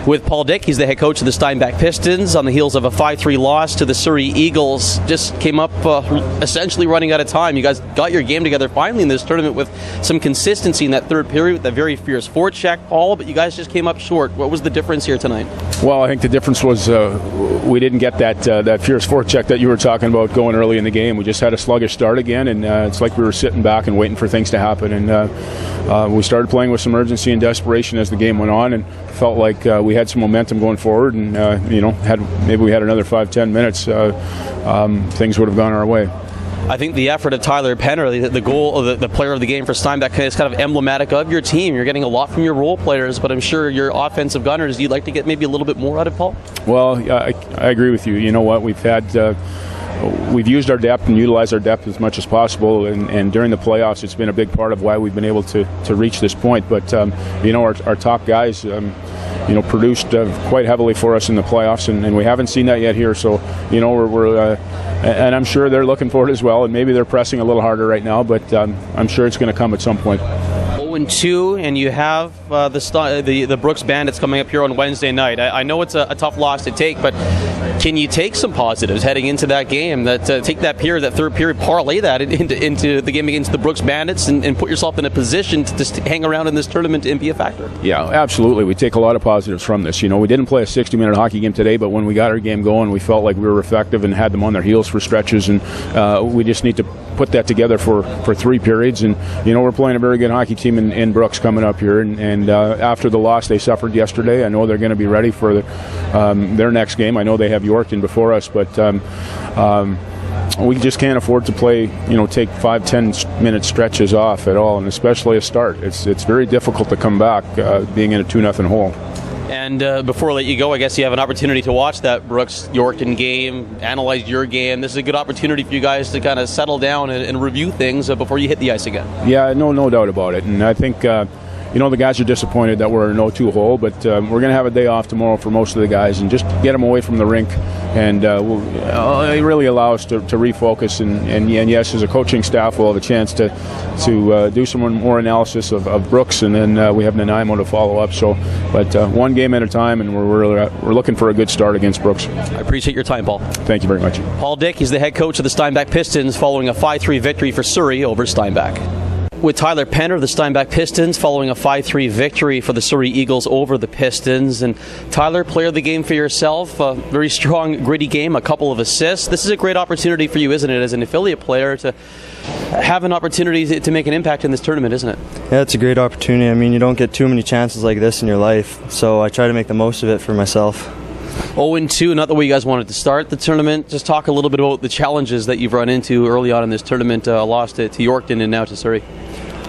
with Paul Dick. He's the head coach of the Steinbach Pistons on the heels of a 5-3 loss to the Surrey Eagles. Just came up essentially running out of time. You guys got your game together finally in this tournament with some consistency in that third period with that very fierce forecheck, Paul, but you guys just came up short. What was the difference here tonight? Well, I think the difference was we didn't get that fierce forecheck that you were talking about going early in the game. We just had a sluggish start again, and it's like we were sitting back and waiting for things to happen. And we started playing with some urgency and desperation as the game went on, and felt like we had some momentum going forward. And maybe we had another 5-10 minutes, things would have gone our way. I think the effort of Tyler Penner, the goal, the player of the game for Steinbach, is kind of emblematic of your team. You're getting a lot from your role players, but I'm sure your offensive gunners, you'd like to get maybe a little bit more out of Paul? Well, I agree with you. You know what? We've used our depth and utilized our depth as much as possible, and during the playoffs, it's been a big part of why we've been able to reach this point. But our top guys, produced quite heavily for us in the playoffs, and we haven't seen that yet here. So, and I'm sure they're looking for it as well, and maybe they're pressing a little harder right now, but I'm sure it's going to come at some point. 0-2, and you have the Brooks Bandits coming up here on Wednesday night. I know it's a tough loss to take, but can you take some positives heading into that game? Take that third period, parlay that into the game against the Brooks Bandits, and put yourself in a position to just hang around in this tournament and be a factor? Yeah, absolutely. We take a lot of positives from this. We didn't play a 60-minute hockey game today, but when we got our game going, we felt like we were effective and had them on their heels for stretches, and we just need to put that together for 3 periods. And we're playing a very good hockey team in Brooks coming up here, and after the loss they suffered yesterday, I know they're going to be ready for their next game. I know they have Yorkton before us, but we just can't afford to play, take 5-10 minute stretches off at all, and especially a start. It's very difficult to come back being in a 2-0 hole. And before I let you go, I guess you have an opportunity to watch that Brooks-Yorkton game, analyze your game. This is a good opportunity for you guys to kind of settle down and review things before you hit the ice again. Yeah, no doubt about it. And I think, the guys are disappointed that we're in a 0-2 hole, but we're going to have a day off tomorrow for most of the guys and just get them away from the rink. And it really allow us to refocus. And yes, as a coaching staff, we'll have a chance to do some more analysis of Brooks, and then we have Nanaimo to follow up. But one game at a time, and we're looking for a good start against Brooks. I appreciate your time, Paul. Thank you very much. Paul Dick, he's the head coach of the Steinbach Pistons following a 5-3 victory for Surrey over Steinbach. With Tyler Penner, the Steinbach Pistons, following a 5-3 victory for the Surrey Eagles over the Pistons. And Tyler, player of the game for yourself, a very strong, gritty game, a couple of assists. This is a great opportunity for you, isn't it, as an affiliate player, to have an opportunity to make an impact in this tournament, isn't it? Yeah, it's a great opportunity. I mean, you don't get too many chances like this in your life, so I try to make the most of it for myself. 0-2, not the way you guys wanted to start the tournament. Just talk a little bit about the challenges that you've run into early on in this tournament, lost to Yorkton and now to Surrey.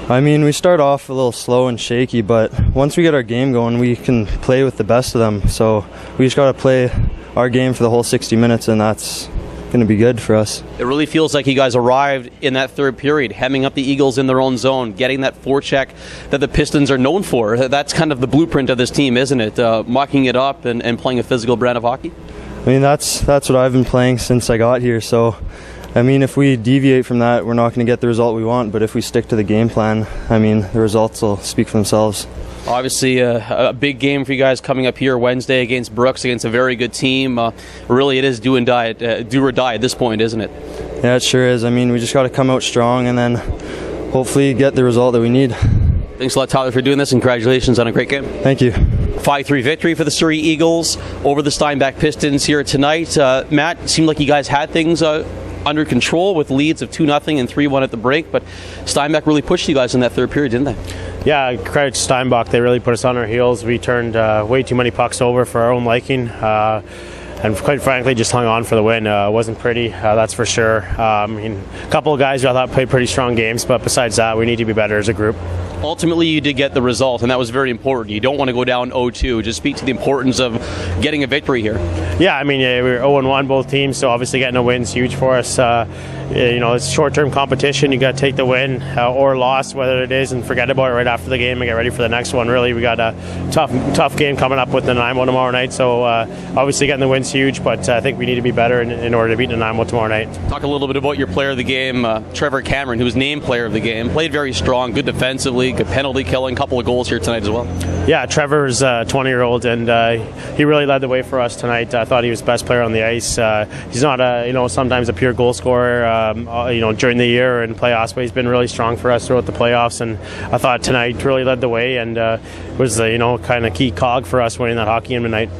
I mean, we start off a little slow and shaky, but once we get our game going, we can play with the best of them. So we just got to play our game for the whole 60 minutes, and that's going to be good for us. It really feels like you guys arrived in that third period, hemming up the Eagles in their own zone, getting that forecheck that the Pistons are known for. That's kind of the blueprint of this team, isn't it? Mocking it up and playing a physical brand of hockey? I mean, that's what I've been playing since I got here. So, I mean, if we deviate from that, we're not going to get the result we want. But if we stick to the game plan, I mean, the results will speak for themselves. Obviously, a big game for you guys coming up here Wednesday against Brooks, against a very good team. Really, it is do or die at this point, isn't it? Yeah, it sure is. I mean, we just got to come out strong and then hopefully get the result that we need. Thanks a lot, Tyler, for doing this. Congratulations on a great game. Thank you. 5-3 victory for the Surrey Eagles over the Steinbach Pistons here tonight. Matt, it seemed like you guys had things under control with leads of 2-0 and 3-1 at the break, but Steinbach really pushed you guys in that third period, didn't they? Yeah, credit to Steinbach. They really put us on our heels. We turned way too many pucks over for our own liking, and quite frankly just hung on for the win. It wasn't pretty, that's for sure. I mean, a couple of guys I thought played pretty strong games, but besides that, we need to be better as a group. Ultimately, you did get the result, and that was very important. You don't want to go down 0-2. Just speak to the importance of getting a victory here. Yeah, I mean, we were 0-1 both teams, so obviously getting a win is huge for us. it's short-term competition. You got to take the win or loss, whether it is, and forget about it right after the game and get ready for the next one. Really, we got a tough game coming up with Nanaimo tomorrow night. So obviously getting the win's huge, but I think we need to be better in order to beat Nanaimo tomorrow night. Talk a little bit about your player of the game, Trevor Cameron, who was named player of the game. Played very strong, good defensively, good penalty killing, couple of goals here tonight as well. Yeah, Trevor's a 20-year-old, and he really led the way for us tonight. I thought he was the best player on the ice. He's not sometimes a pure goal scorer, during the year and playoffs, but he's been really strong for us throughout the playoffs. And I thought tonight really led the way and was kind of key cog for us winning that hockey game tonight.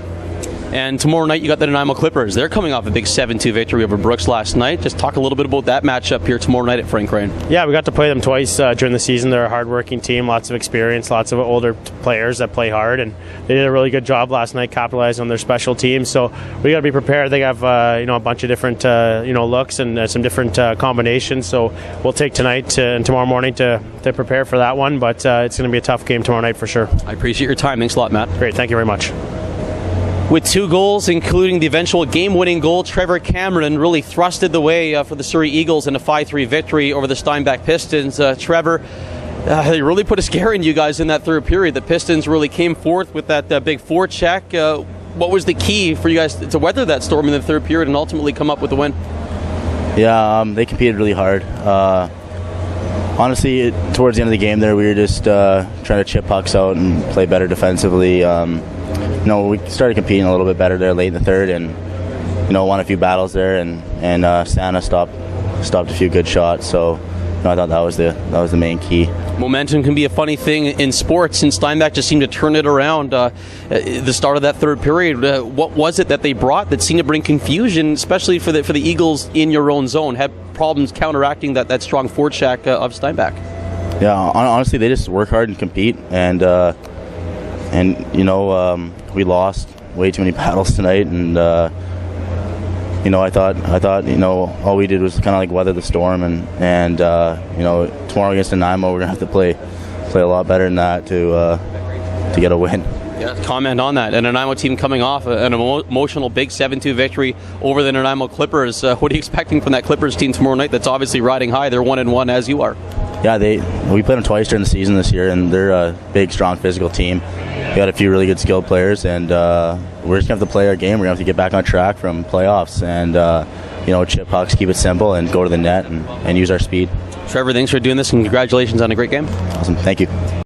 And tomorrow night you got the Nanaimo Clippers. They're coming off a big 7-2 victory over Brooks last night. Just talk a little bit about that matchup here tomorrow night at Frank Crane. Yeah, we got to play them twice during the season. They're a hard-working team, lots of experience, lots of older players that play hard, and they did a really good job last night capitalizing on their special teams. So we got to be prepared. They have a bunch of different looks and some different combinations. So we'll take tonight and tomorrow morning to prepare for that one. But it's going to be a tough game tomorrow night for sure. I appreciate your time. Thanks a lot, Matt. Great, thank you very much. With 2 goals, including the eventual game-winning goal, Trevor Cameron really thrusted the way for the Surrey Eagles in a 5-3 victory over the Steinbach Pistons. Trevor, they really put a scare in you guys in that third period. The Pistons really came forth with that big forecheck. What was the key for you guys to weather that storm in the third period and ultimately come up with the win? Yeah, they competed really hard. Honestly, towards the end of the game there, we were just trying to chip pucks out and play better defensively. We started competing a little bit better there late in the third, and won a few battles there, and Santa stopped a few good shots. So I thought that was the main key. Momentum can be a funny thing in sports, and Steinbach just seemed to turn it around. The start of that third period, what was it that they brought that seemed to bring confusion, especially for the Eagles in your own zone? Had problems counteracting that strong forecheck of Steinbach? Yeah, honestly, they just work hard and compete, and we lost way too many battles tonight, and I thought all we did was kind of like weather the storm, and tomorrow against Nanaimo we're gonna have to play a lot better than that to get a win. Yeah, comment on that. And a Nanaimo team coming off an emotional big 7-2 victory over the Nanaimo Clippers. What are you expecting from that Clippers team tomorrow night? That's obviously riding high. They're 1-1 as you are. Yeah, we played them twice during the season this year, and they're a big, strong, physical team. We got a few really good skilled players, and we're just gonna have to play our game. We're gonna have to get back on track from playoffs, and chip pucks, keep it simple, and go to the net and use our speed. Trevor, thanks for doing this, and congratulations on a great game. Awesome, thank you.